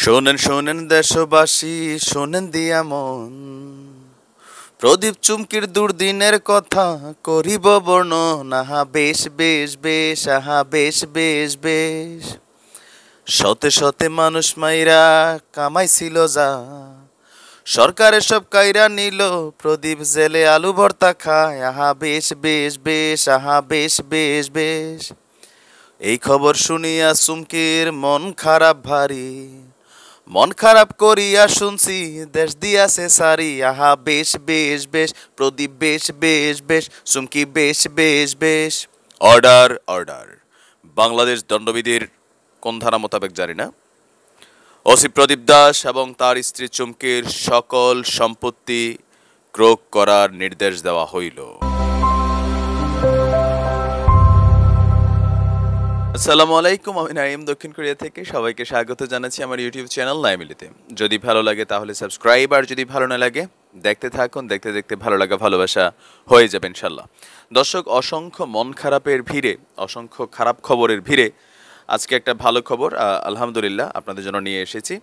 শোনেন শোনেন দেশবাসী, শোনেন দিয়া মন, প্রদীপ চুমকির দুর্দিনের কথা করিব বর্ণনা। আহা বেশ বেশ বেশ, আহা বেশ বেশ বেশ। শতে শতে মানুষ মাইরা কামাইছিল যা, সরকারের সব কাইরা নিল, প্রদীপ জেলে আলু ভর্তা খায়। আহা বেশ বেশ বেশ, আহা বেশ বেশ বেশ। এই খবর শুনিয়া চুমকির মন খারাপ ভারী, মন খারাপ করিয়া শুনছি দেশ দিয়াছে সারি। আহা বেশ বেশ বেশ, প্রদীপ বেশ বেশ বেশ, চুমকি বেশ বেশ বেশ। Order order. বাংলাদেশ দণ্ডবিধির কোন ধারা মোতাবেক জানি না, ওসি প্রদীপ দাস এবং তার স্ত্রী চুমকির সকল সম্পত্তি ক্রয় করার নির্দেশ দেওয়া হইল। আসসালামু আলাইকুম, আমি নাইম দক্ষিণ কোরিয়া থেকে সবাইকে স্বাগত জানাচ্ছি আমার ইউটিউব চ্যানেল নাইমিলিতে। যদি ভালো লাগে তাহলে সাবস্ক্রাইব, আর যদি ভালো না লাগে দেখতে থাকুন, দেখতে দেখতে ভালো লাগা ভালোবাসা হয়ে যাবে ইনশাল্লাহ। দর্শক, অসংখ্য মন খারাপের ভিড়ে, অসংখ্য খারাপ খবরের ভিড়ে আজকে একটা ভালো খবর আলহামদুলিল্লাহ আপনাদের জন্য নিয়ে এসেছি।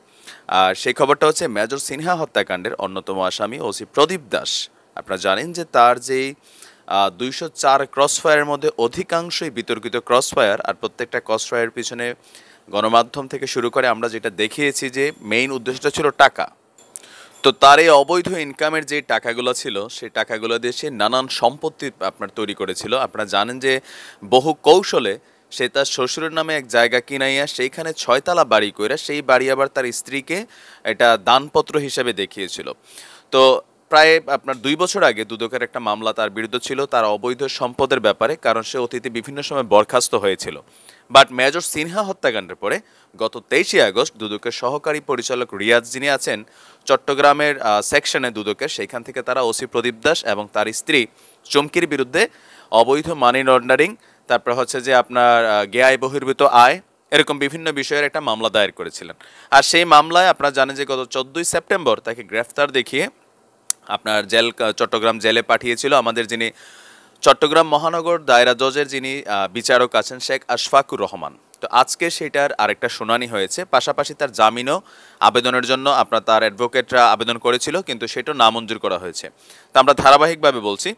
আর সেই খবরটা হচ্ছে মেজর সিনহা হত্যাকাণ্ডের অন্যতম আসামি ওসি প্রদীপ দাস। আপনারা জানেন যে তার যেই 204 ক্রসফায়ারের মধ্যে অধিকাংশই বিতর্কিত ক্রসফায়ার, আর প্রত্যেকটা ক্রসফায়ারের পিছনে গণমাধ্যম থেকে শুরু করে আমরা যেটা দেখিয়েছি যে মেইন উদ্দেশ্যটা ছিল টাকা। তো তার এই অবৈধ ইনকামের যে টাকাগুলো ছিল, সেই টাকাগুলো দিয়ে সে নানান সম্পত্তি আপনার তৈরি করেছিল। আপনারা জানেন যে বহু কৌশলে সে তার শ্বশুরের নামে এক জায়গা কিনাইয়া সেইখানে 6 তলা বাড়ি কইরা সেই বাড়ি আবার তার স্ত্রীকে এটা দানপত্র হিসেবে দেখিয়েছিল। তো প্রায় আপনার 2 বছর আগে দুদকের একটা মামলা তার বিরুদ্ধে ছিল তার অবৈধ সম্পদের ব্যাপারে, কারণ সে অতীতে বিভিন্ন সময় বরখাস্ত হয়েছিল। বাট মেজর সিনহা হত্যাকাণ্ডের পরে গত 23শে আগস্ট দুদকের সহকারী পরিচালক রিয়াজ যিনি আছেন চট্টগ্রামের সেকশনে দুদকের, সেইখান থেকে তারা ওসি প্রদীপ দাস এবং তার স্ত্রী চুমকির বিরুদ্ধে অবৈধ মানি লন্ডারিং, তারপর হচ্ছে যে আপনার জ্ঞায় বহির্ভূত আয়, এরকম বিভিন্ন বিষয়ের একটা মামলা দায়ের করেছিলেন। আর সেই মামলায় আপনারা জানেন যে গত 14ই সেপ্টেম্বর তাকে গ্রেফতার দেখিয়ে আপনার চট্টগ্রাম জেলে পাঠিয়েছিল আমাদের যিনি চট্টগ্রাম মহানগর দায়রা জজের যিনি বিচারক আছেন শেখ আশফাকুর রহমান। তো আজকে সেটার আরেকটা শুনানি হয়েছে, পাশাপাশি তার জামিনও আবেদনের জন্য আপনার তার অ্যাডভোকেটরা আবেদন করেছিল, কিন্তু সেটাও নামঞ্জুর করা হয়েছে। তো আমরা ধারাবাহিকভাবে বলছি।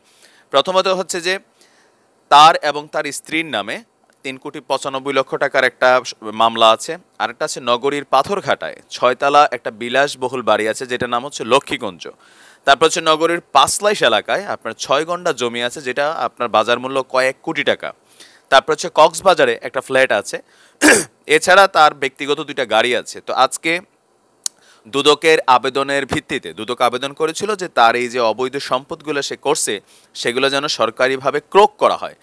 প্রথমত হচ্ছে যে তার এবং তার স্ত্রীর নামে 3,95,00,000 টাকার একটা মামলা আছে। আরেকটা আছে নগরীর পাথরঘাটায় 6 তলা একটা বিলাসবহুল বাড়ি আছে, যেটার নাম হচ্ছে লক্ষ্মীগঞ্জ। তারপর হচ্ছে নগরীর পাঁচলাইশ এলাকায় আপনার 6 গন্ডা জমি আছে, যেটা আপনার বাজার মূল্য কয়েক কোটি টাকা। তারপর হচ্ছে কক্সবাজারে একটা ফ্ল্যাট আছে। এছাড়া তার ব্যক্তিগত 2টা গাড়ি আছে। তো আজকে দুদকের আবেদনের ভিত্তিতে দুদক আবেদন করেছিল যে তার এই যে অবৈধ সম্পদগুলো সে করছে সেগুলো যেন সরকারিভাবে ক্রয় করা হয়।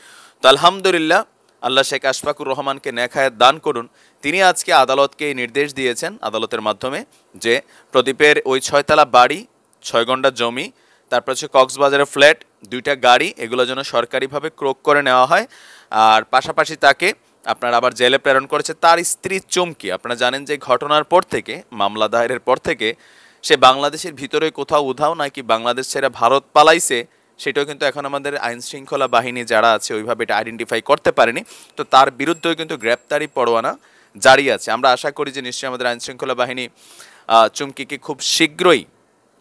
তো আলহামদুলিল্লাহ, আল্লাহ শেখ আশফাকুর রহমানকে নেখায়াত দান করুন, তিনি আজকে আদালতকে নির্দেশ দিয়েছেন আদালতের মাধ্যমে যে প্রদীপের ওই 6 তলা বাড়ি, 6 গন্ডা জমি, তারপর হচ্ছে কক্সবাজারের ফ্ল্যাট, 2টা গাড়ি, এগুলো যেন সরকারিভাবে ক্রয় করে নেওয়া হয়। আর পাশাপাশি তাকে আপনার আবার জেলে প্রেরণ করেছে তার স্ত্রী চুমকি। আপনারা জানেন যে ঘটনার পর থেকে, মামলা দায়েরের পর থেকে সে বাংলাদেশের ভিতরে কোথাও উধাও নাকি বাংলাদেশ ছেড়ে ভারত পালাইছে, সেটাও কিন্তু এখন আমাদের আইন শৃঙ্খলা বাহিনী যারা আছে ওইভাবে এটা আইডেন্টিফাই করতে পারেনি। তো তার বিরুদ্ধেও কিন্তু গ্রেপ্তারি পরোয়ানা জারি আছে। আমরা আশা করি যে নিশ্চয়ই আমাদের আইন শৃঙ্খলা বাহিনী চুমকিকে খুব শীঘ্রই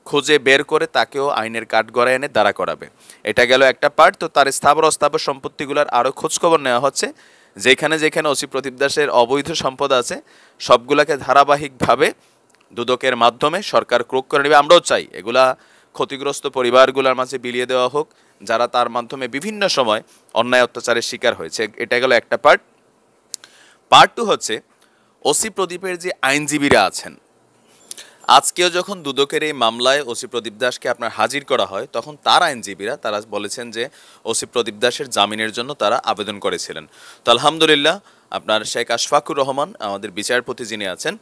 খুঁজে বের করে তাকেও আইনের কাঠগড়ায় এনে দাঁড়া করাবে। এটা গেল একটা পার্ট। তো তার স্থাবর অস্থাবর সম্পত্তিগুলোর আরও খোঁজখবর নেওয়া হচ্ছে। যেখানে যেখানে ওসি প্রদীপ দাসের অবৈধ সম্পদ আছে সবগুলোকে ধারাবাহিকভাবে দুদকের মাধ্যমে সরকার ক্রয় করে নেবে। আমরাও চাই এগুলা ক্ষতিগ্রস্ত পরিবারগুলোর মাঝে বিলিয়ে দেওয়া হোক, যারা তার মাধ্যমে বিভিন্ন সময় অন্যায় অত্যাচারের শিকার হয়েছে। এটা গেল একটা পার্ট। পার্ট 2 হচ্ছে ওসি প্রদীপের যে আইনজীবীরা আছেন, আজকেও যখন দুদকের এই মামলায় ওসি প্রদীপ দাসকে আপনার হাজির করা হয়, তখন তার আইনজীবীরা তারা বলেছেন যে ওসি প্রদীপ দাসের জামিনের জন্য তারা আবেদন করেছিলেন। তো আলহামদুলিল্লাহ, আপনার শেখ আশফাকুর রহমান আমাদের বিচারপতি যিনি আছেন,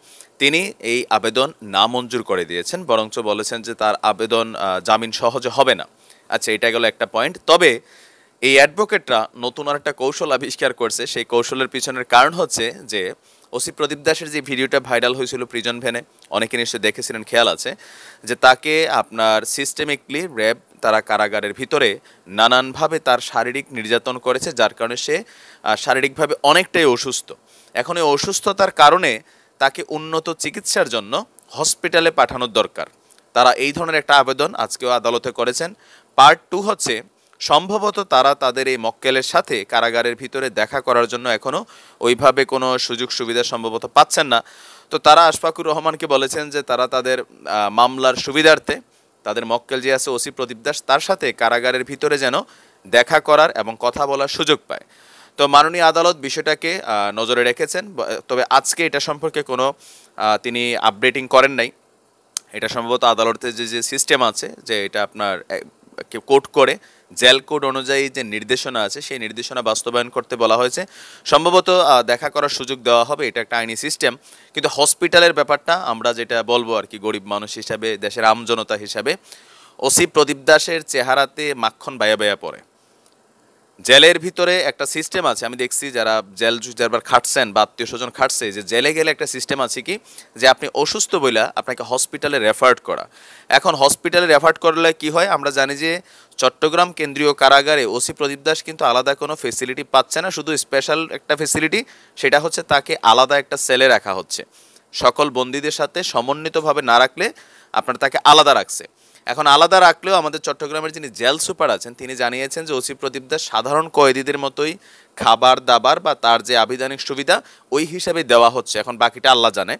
তিনি এই আবেদন নামঞ্জুর করে দিয়েছেন, বরঞ্চ বলেছেন যে তার আবেদন জামিন সহজে হবে না। আচ্ছা, এটা গেল একটা পয়েন্ট। তবে এই অ্যাডভোকেটরা নতুন আর একটা কৌশল আবিষ্কার করছে। সেই কৌশলের পিছনের কারণ হচ্ছে যে ওসি প্রদীপ দাসের যে ভিডিওটা ভাইরাল হয়েছিল প্রিজন ভ্যানে, অনেকে নিশ্চয়ই দেখেছিলেন, খেয়াল আছে যে তাকে আপনার সিস্টেমিকলি র্যাব তারা কারাগারের ভিতরে নানানভাবে তার শারীরিক নির্যাতন করেছে, যার কারণে সে শারীরিকভাবে অনেকটাই অসুস্থ। এখন এই অসুস্থতার কারণে তাকে উন্নত চিকিৎসার জন্য হসপিটালে পাঠানোর দরকার। তারা এই ধরনের একটা আবেদন আজকেও আদালতে করেছেন। পার্ট 2 হচ্ছে সম্ভবত তারা তাদের এই মক্কেলের সাথে কারাগারের ভিতরে দেখা করার জন্য এখনো ওইভাবে কোনো সুযোগ সুবিধা সম্ভবত পাচ্ছেন না। তো তারা আশফাকুর রহমানকে বলেছেন যে তারা তাদের মামলার সুবিধার্থে তাদের মক্কেল যে আছে ওসি প্রদীপ দাস, তার সাথে কারাগারের ভিতরে যেন দেখা করার এবং কথা বলার সুযোগ পায়। তো মাননীয় আদালত বিষয়টাকে নজরে রেখেছেন, তবে আজকে এটা সম্পর্কে কোনো তিনি আপডেটিং করেন নাই। এটা সম্ভবত আদালতের যে সিস্টেম আছে, যে এটা আপনার কোর্ট করে জেল কোড অনুযায়ী যে নির্দেশনা আছে সেই নির্দেশনা বাস্তবায়ন করতে বলা হয়েছে। সম্ভবত দেখা করার সুযোগ দেওয়া হবে, এটা একটা আইনি সিস্টেম। কিন্তু হসপিটালের ব্যাপারটা আমরা যেটা বলবো আর কি, গরিব মানুষ হিসাবে, দেশের আমজনতা হিসাবে, ওসি প্রদীপ দাসের চেহারাতে মাখন বায়া বায়া পড়ে। জেলের ভিতরে একটা সিস্টেম আছে, আমি দেখছি যারা জেল যারবার খাটছেন বা আত্মীয় স্বজন খাটছে, যে জেলে গেলে একটা সিস্টেম আছে কি, যে আপনি অসুস্থ বইলা আপনাকে হসপিটালে রেফার্ড করা। এখন হসপিটালে রেফার্ড করলে কি হয়, আমরা জানি যে চট্টগ্রাম কেন্দ্রীয় কারাগারে ওসি প্রদীপ দাস কিন্তু আলাদা কোনো ফেসিলিটি পাচ্ছে না, শুধু স্পেশাল একটা ফেসিলিটি, সেটা হচ্ছে তাকে আলাদা একটা সেলে রাখা হচ্ছে। সকল বন্দীদের সাথে সমন্বিতভাবে না রাখলে আপনার তাকে আলাদা রাখছে। এখন আলাদা রাখলেও আমাদের চট্টগ্রামের যিনি জেল সুপার আছেন তিনি জানিয়েছেন যে ওসি প্রদীপ দাস সাধারণ কয়েদিদের মতোই খাবার দাবার বা তার যে আবিধানিক সুবিধা ওই হিসাবে দেওয়া হচ্ছে। এখন বাকিটা আল্লাহ জানে,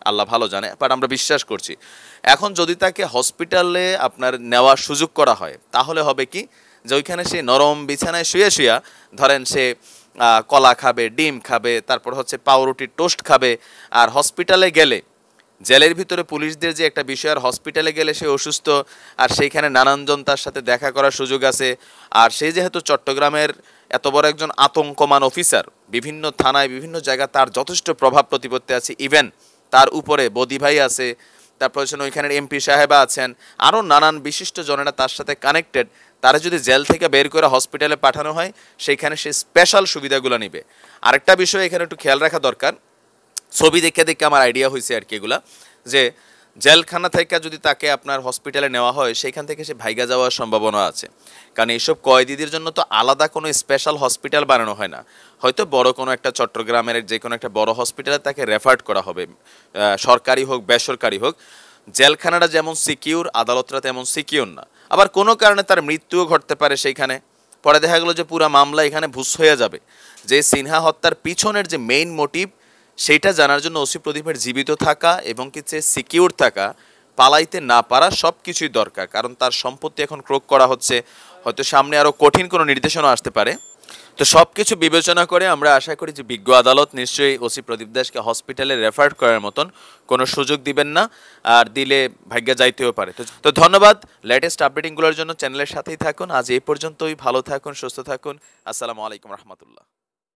আল্লাহ ভালো জানে, বাট আমরা বিশ্বাস করছি। এখন যদি তাকে হসপিটালে আপনার নেওয়ার সুযোগ করা হয়, তাহলে হবে কি, যে ওইখানে সে নরম বিছানায় শুয়ে শুয়া ধরেন সে কলা খাবে, ডিম খাবে, তারপর হচ্ছে পাউরুটির টোস্ট খাবে। আর হসপিটালে গেলে জেলের ভিতরে পুলিশদের যে একটা বিষয়, আর হসপিটালে গেলে সে অসুস্থ, আর সেইখানে নানানজন তার সাথে দেখা করার সুযোগ আছে। আর সে যেহেতু চট্টগ্রামের এত বড় একজন আতঙ্কমান অফিসার, বিভিন্ন থানায় বিভিন্ন জায়গায় তার যথেষ্ট প্রভাব প্রতিপত্তি আছে, ইভেন তার উপরে বদি ভাই আছে, তারপর হচ্ছে ওইখানের এমপি সাহেবা আছেন, আরও নানান বিশিষ্ট জনেরা তার সাথে কানেক্টেড। তারা যদি জেল থেকে বের করে হসপিটালে পাঠানো হয়, সেইখানে সে স্পেশাল সুবিধাগুলো নিবে। আরেকটা বিষয় এখানে একটু খেয়াল রাখা দরকার, ছবি দেখে দেখে আমার আইডিয়া হয়েছে আর কি এগুলা, যে জেলখানা থেকে যদি তাকে আপনার হসপিটালে নেওয়া হয়, সেইখান থেকে সে ভাইগা যাওয়ার সম্ভাবনা আছে। কারণ এইসব কয়েদিদের জন্য তো আলাদা কোনো স্পেশাল হসপিটাল বানানো হয় না, হয়তো বড় কোনো একটা চট্টগ্রামের যে কোনো একটা বড় হসপিটালে তাকে রেফার্ড করা হবে, সরকারি হোক বেসরকারি হোক। জেলখানাটা যেমন সিকিউর, আদালতটা তেমন সিকিউর না। আবার কোনো কারণে তার মৃত্যুও ঘটতে পারে সেইখানে, পরে দেখা গেলো যে পুরো মামলা এখানে ভুস হয়ে যাবে। যে সিনহা হত্যার পিছনের যে মেইন মোটিভ, সেইটা জানার জন্য ওসি প্রদীপের জীবিত থাকা এবং কিছু সিকিউর থাকা, পালাইতে না পারা, সব কিছুই দরকার। কারণ তার সম্পত্তি এখন ক্রোক করা হচ্ছে, হয়তো সামনে আরও কঠিন কোনো নির্দেশনা আসতে পারে। তো সব কিছু বিবেচনা করে আমরা আশা করি যে বিজ্ঞ আদালত নিশ্চয়ই ওসি প্রদীপ দাসকে হসপিটালে রেফার করার মতন কোনো সুযোগ দিবেন না, আর দিলে ভাগ্যে যাইতেও পারে। তো ধন্যবাদ। লেটেস্ট আপডেটিংগুলোর জন্য চ্যানেলের সাথেই থাকুন। আজ এই পর্যন্তই, ভালো থাকুন, সুস্থ থাকুন। আসসালামু আলাইকুম রহমতুল্লাহ।